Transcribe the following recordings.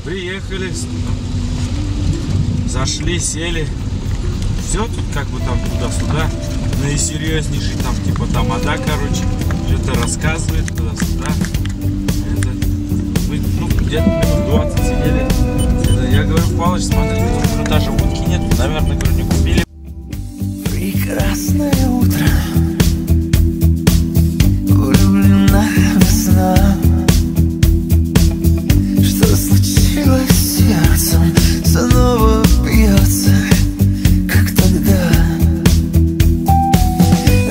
Приехали, зашли, сели. Все тут как бы там туда-сюда. Наисерьезнейший там типа тамада, короче. Что-то рассказывает туда-сюда. Это, мы, ну, где-то минут 20 сидели. Я говорю, Палыч, смотри, даже утки нет. Наверное, говорю, не купили. Прекрасное утро, влюбленная весна. Что случилось с сердцем, снова бьется, как тогда.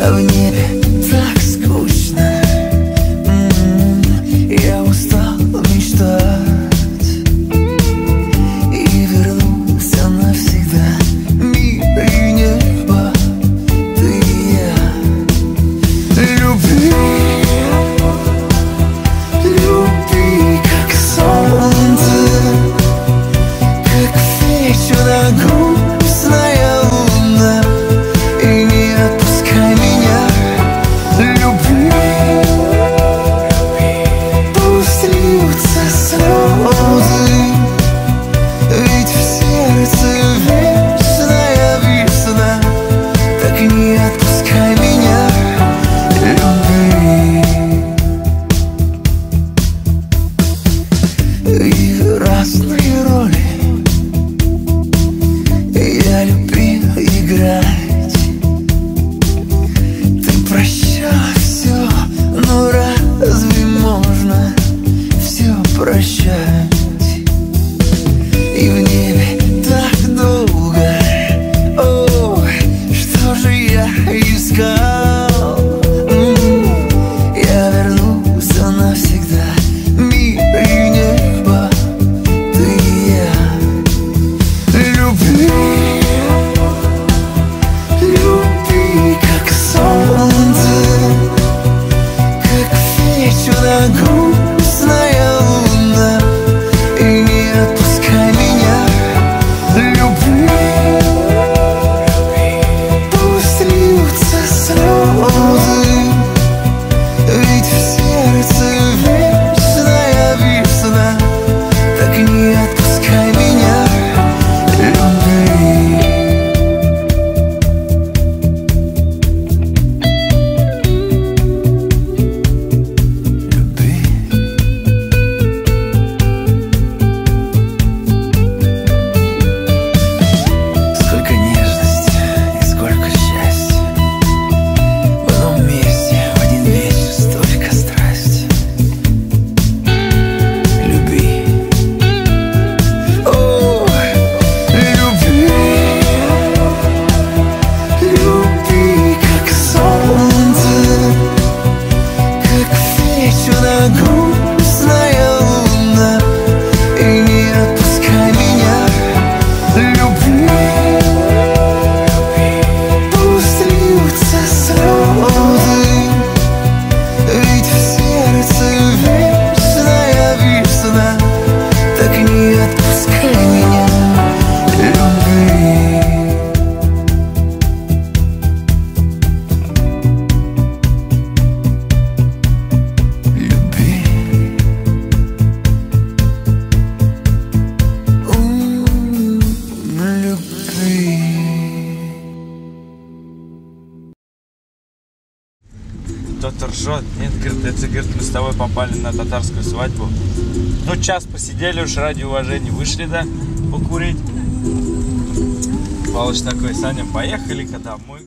А в небе так скучно, я устал мечтать и вернулся навсегда. Мир и небо, ты и я. Люби, люби, как солнце, как вечера грустная луна, и не отпускай меня. Люби, пусть льются слезы, ведь в сердце вечная весна. Так и не отпускай меня. Люби. И разные роли я любил играть. Ты прощала все, но разве можно все прощать? И в небе так долго, о, что же я искал? Я вернулся навсегда. Мир и небо, ты и я. Люби, люби, как солнце, как вечера грустная луна, и не отпускай меня. Люби, пусть льются слезы, ведь в сердце вечная весна. Так не отпускай меня. Люби. Сколько нежности и сколько счастья в одном месте, в один вечер, столько страсти. Люби, о, люби, люби, как солнце, как вечера грустная луна, и не отпускай меня. Люби, пусть льются слезы, ведь в сердце вечная весна. Так не отпускай меня. Люби. Люби. Люби. Кто-то ржет. Нет, говорит, это, говорит, мы с тобой попали на татарскую свадьбу. Ну, час посидели уж ради уважения. Вышли, да, покурить. Палыч такой, Саня, поехали-ка домой.